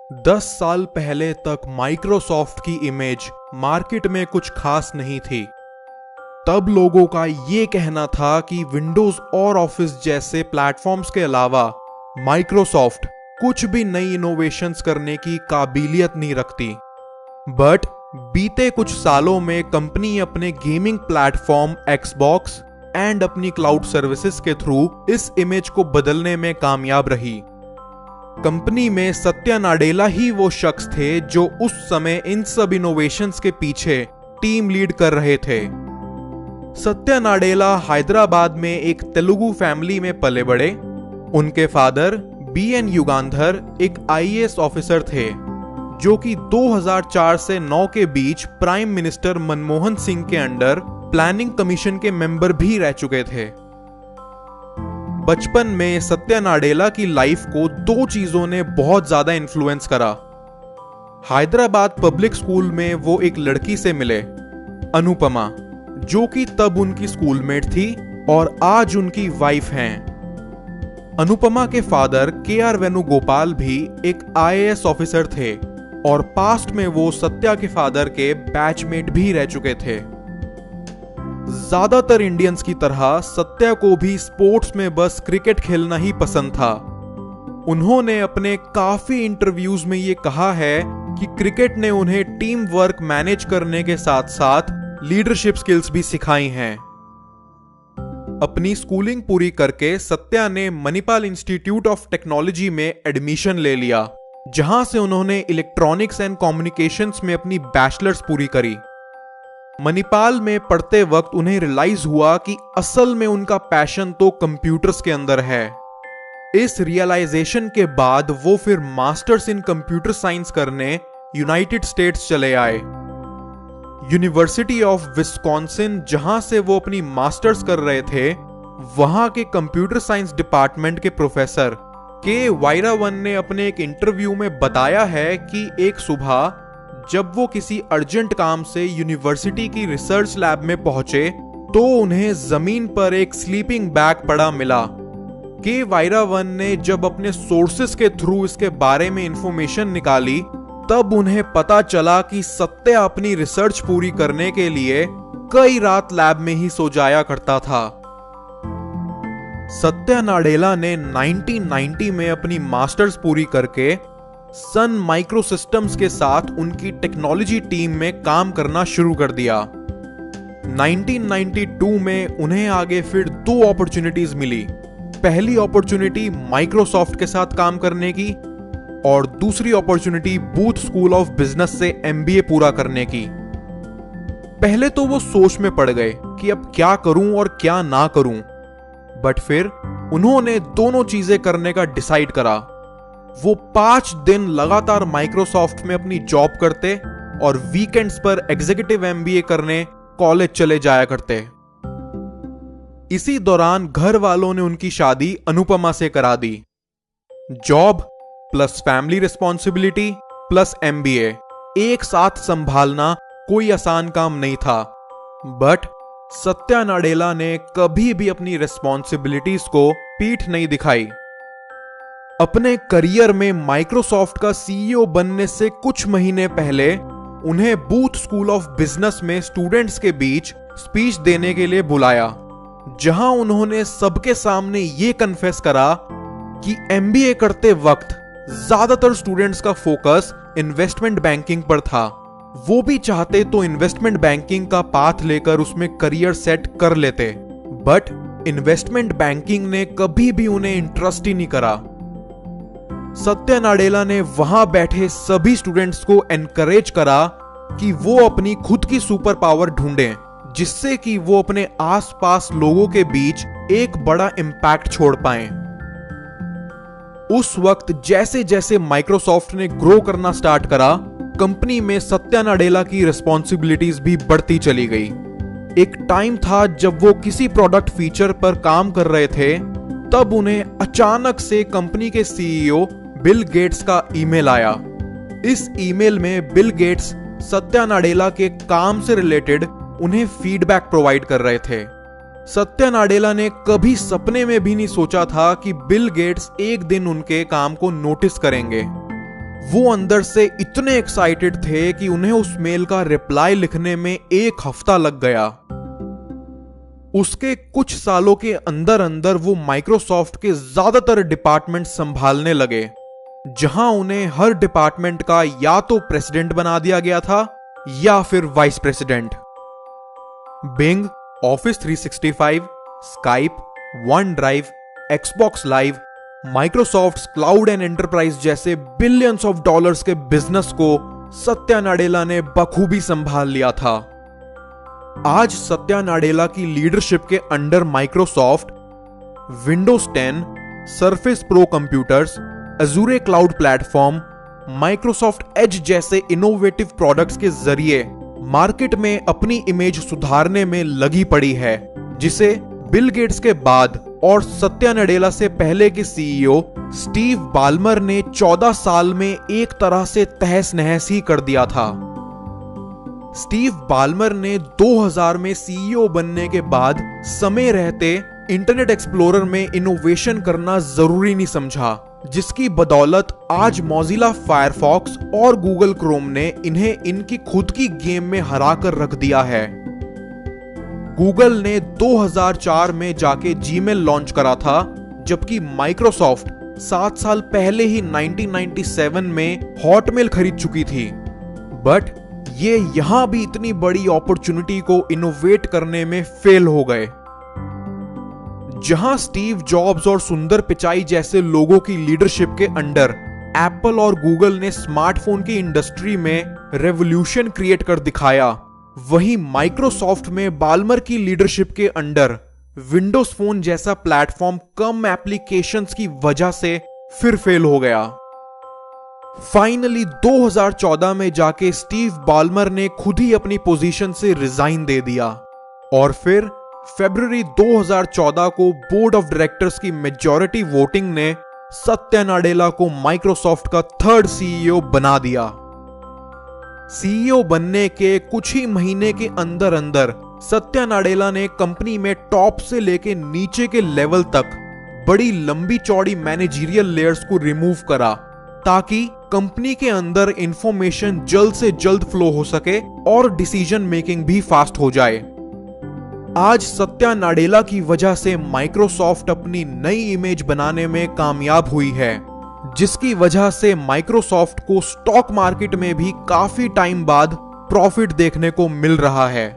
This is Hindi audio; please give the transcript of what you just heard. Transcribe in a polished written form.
10 साल पहले तक माइक्रोसॉफ्ट की इमेज मार्केट में कुछ खास नहीं थी। तब लोगों का ये कहना था कि विंडोज और ऑफिस जैसे प्लेटफॉर्म्स के अलावा माइक्रोसॉफ्ट कुछ भी नई इनोवेशंस करने की काबिलियत नहीं रखती। बट बीते कुछ सालों में कंपनी अपने गेमिंग प्लेटफॉर्म एक्सबॉक्स एंड अपनी क्लाउड सर्विसेज के थ्रू इस इमेज को बदलने में कामयाब रही। कंपनी में सत्या नाडेला ही वो शख्स थे जो उस समय इन सब इनोवेशंस के पीछे टीम लीड कर रहे थे। सत्या नाडेला हैदराबाद में एक तेलुगु फैमिली में पले बड़े। उनके फादर BN युगांधर एक IAS ऑफिसर थे जो कि 2004 से 9 के बीच प्राइम मिनिस्टर मनमोहन सिंह के अंडर प्लानिंग कमीशन के मेंबर भी रह चुके थे। बचपन में सत्या नाडेला की लाइफ को दो चीजों ने बहुत ज्यादा इन्फ्लुएंस करा। हैदराबाद पब्लिक स्कूल में वो एक लड़की से मिले, अनुपमा, जो कि तब उनकी स्कूलमेट थी और आज उनकी वाइफ हैं। अनुपमा के फादर KR वेणुगोपाल भी एक IAS ऑफिसर थे और पास्ट में वो सत्या के फादर के बैचमेट भी रह चुके थे। ज्यादातर इंडियंस की तरह सत्या को भी स्पोर्ट्स में बस क्रिकेट खेलना ही पसंद था। उन्होंने अपने काफी इंटरव्यूज में ये कहा है कि क्रिकेट ने उन्हें टीम वर्क मैनेज करने के साथ साथ लीडरशिप स्किल्स भी सिखाई हैं। अपनी स्कूलिंग पूरी करके सत्या ने मणिपाल इंस्टीट्यूट ऑफ टेक्नोलॉजी में एडमिशन ले लिया, जहां से उन्होंने इलेक्ट्रॉनिक्स एंड कम्युनिकेशंस में अपनी बैचलर्स पूरी करी। मणिपाल में पढ़ते वक्त उन्हें रियलाइज हुआ कि असल में उनका पैशन तो कंप्यूटर्स के अंदर है। इस रियलाइजेशन के बाद वो फिर मास्टर्स इन कंप्यूटर साइंस करने यूनाइटेड स्टेट्स चले आए। यूनिवर्सिटी ऑफ विस्कॉन्सिन, जहां से वो अपनी मास्टर्स कर रहे थे, वहां के कंप्यूटर साइंस डिपार्टमेंट के प्रोफेसर K वायरावन ने अपने एक इंटरव्यू में बताया है कि एक सुबह जब वो किसी अर्जेंट काम से यूनिवर्सिटी की रिसर्च लैब में पहुंचे तो उन्हें जमीन पर एक स्लीपिंग बैग पड़ा मिला। K वायरावन ने जब अपने सोर्सेस के थ्रू इसके बारे में इंफॉर्मेशन निकाली तब उन्हें पता चला कि सत्या अपनी रिसर्च पूरी करने के लिए कई रात लैब में ही सो जाया करता था। सत्या नाडेला ने 1990 में अपनी मास्टर्स पूरी करके सन माइक्रोसिस्टम्स के साथ उनकी टेक्नोलॉजी टीम में काम करना शुरू कर दिया। 1992 में उन्हें आगे फिर दो अपॉर्चुनिटीज मिली। पहली अपॉर्चुनिटी माइक्रोसॉफ्ट के साथ काम करने की और दूसरी opportunity booth school of business से MBA पूरा करने की। पहले तो वो सोच में पड़ गए कि अब क्या करूं और क्या ना करूं, बट फिर उन्होंने दोनों चीजें करने का डिसाइड करा। वो 5 दिन लगातार माइक्रोसॉफ्ट में अपनी जॉब करते और वीकेंड्स पर एग्जीक्यूटिव MBA करने कॉलेज चले जाया करते। इसी दौरान घर वालों ने उनकी शादी अनुपमा से करा दी। Job plus family responsibility plus MBA एक साथ संभालना कोई आसान काम नहीं था, बट सत्या नाडेला ने कभी भी अपनी रिस्पॉन्सिबिलिटीज को पीठ नहीं दिखाई। अपने करियर में माइक्रोसॉफ्ट का CEO बनने से कुछ महीने पहले उन्हें बूथ स्कूल ऑफ बिजनेस में स्टूडेंट्स के बीच स्पीच देने के लिए बुलाया, जहां उन्होंने सबके सामने ये कन्फेस करा कि MBA करते वक्त ज्यादातर स्टूडेंट्स का फोकस इन्वेस्टमेंट बैंकिंग पर था। वो भी चाहते तो इन्वेस्टमेंट बैंकिंग का पाथ लेकर उसमें करियर सेट कर लेते, बट इन्वेस्टमेंट बैंकिंग ने कभी भी उन्हें इंटरेस्ट ही नहीं करा। सत्या नाडेला ने वहां बैठे सभी स्टूडेंट्स को एनकरेज करा कि वो अपनी खुद की सुपर पावर ढूंढें, जिससे कि वो अपने आसपास लोगों के बीच एक बड़ा इंपैक्ट छोड़ पाएं। उस वक्त जैसे जैसे माइक्रोसॉफ्ट ने ग्रो करना स्टार्ट करा, कंपनी में सत्या नाडेला की रिस्पॉन्सिबिलिटीज भी बढ़ती चली गई। एक टाइम था जब वो किसी प्रोडक्ट फीचर पर काम कर रहे थे, तब उन्हें अचानक से कंपनी के CEO बिल गेट्स का ईमेल आया। इस ईमेल में बिल गेट्स सत्या नाडेला के काम से रिलेटेड उन्हें फीडबैक प्रोवाइड कर रहे थे। सत्या नाडेला ने कभी सपने में भी नहीं सोचा था कि बिल गेट्स एक दिन उनके काम को नोटिस करेंगे। वो अंदर से इतने एक्साइटेड थे कि उन्हें उस मेल का रिप्लाई लिखने में 1 हफ्ता लग गया। उसके कुछ सालों के अंदर अंदर वो माइक्रोसॉफ्ट के ज्यादातर डिपार्टमेंट संभालने लगे, जहां उन्हें हर डिपार्टमेंट का या तो प्रेसिडेंट बना दिया गया था या फिर vice president. Bing, office 365, Skype, one drive, Xbox live, Microsoft cloud and enterprise जैसे बिलियंस ऑफ डॉलर्स के बिजनेस को सत्या नाडेला ने बखूबी संभाल लिया था। आज सत्या नाडेला की लीडरशिप के under Microsoft Windows 10, surface pro computers, अजूरे cloud platform, Microsoft Edge जैसे इनोवेटिव प्रोडक्ट्स के जरिए मार्केट में अपनी इमेज सुधारने में लगी पड़ी है, जिसे बिल गेट्स के बाद और सत्या नाडेला से पहले के सीईओ स्टीव बाल्मर ने 14 साल में एक तरह से तहस नहस ही कर दिया था। स्टीव बाल्मर ने 2000 में सीईओ बनने के बाद समय रहते इंटरनेट एक्सप्लोरर में इनोवेशन करना जरूरी नहीं समझा, जिसकी बदौलत आज मौजिला फायरफॉक्स और गूगल क्रोम ने इन्हें इनकी खुद की गेम में हराकर रख दिया है। गूगल ने 2004 में जाके जीमेल लॉन्च करा था, जबकि माइक्रोसॉफ्ट 7 साल पहले ही 1997 में हॉटमेल खरीद चुकी थी। बट ये यहां भी इतनी बड़ी अपॉर्चुनिटी को इनोवेट करने में फेल हो गए। जहां स्टीव जॉब्स और सुंदर पिचाई जैसे लोगों की लीडरशिप के अंडर एप्पल और गूगल ने स्मार्टफोन की इंडस्ट्री में रेवोल्यूशन क्रिएट कर दिखाया, वहीं माइक्रोसॉफ्ट में बाल्मर की लीडरशिप के अंडर विंडोज फोन जैसा प्लेटफॉर्म कम एप्लीकेशंस की वजह से फिर फेल हो गया। फाइनली 2014 में जाके स्टीव बाल्मर ने खुद ही अपनी पोजीशन से रिजाइन दे दिया और फिर फरवरी 2014 को बोर्ड ऑफ डायरेक्टर्स की मेजॉरिटी वोटिंग ने सत्या नाडेला को माइक्रोसॉफ्ट का 3rd सीईओ बना दिया। सीईओ बनने के कुछ ही महीने के अंदर अंदर सत्या नाडेला ने कंपनी में टॉप से लेके नीचे के लेवल तक बड़ी लंबी चौड़ी मैनेजरियल लेयर्स को रिमूव करा, ताकि कंपनी के अंदर इंफॉर्मेशन जल्द से जल्द फ्लो हो सके और डिसीजन मेकिंग भी फास्ट हो जाए। आज सत्या नाडेला की वजह से माइक्रोसॉफ्ट अपनी नई इमेज बनाने में कामयाब हुई है, जिसकी वजह से माइक्रोसॉफ्ट को स्टॉक मार्केट में भी काफी टाइम बाद प्रॉफिट देखने को मिल रहा है।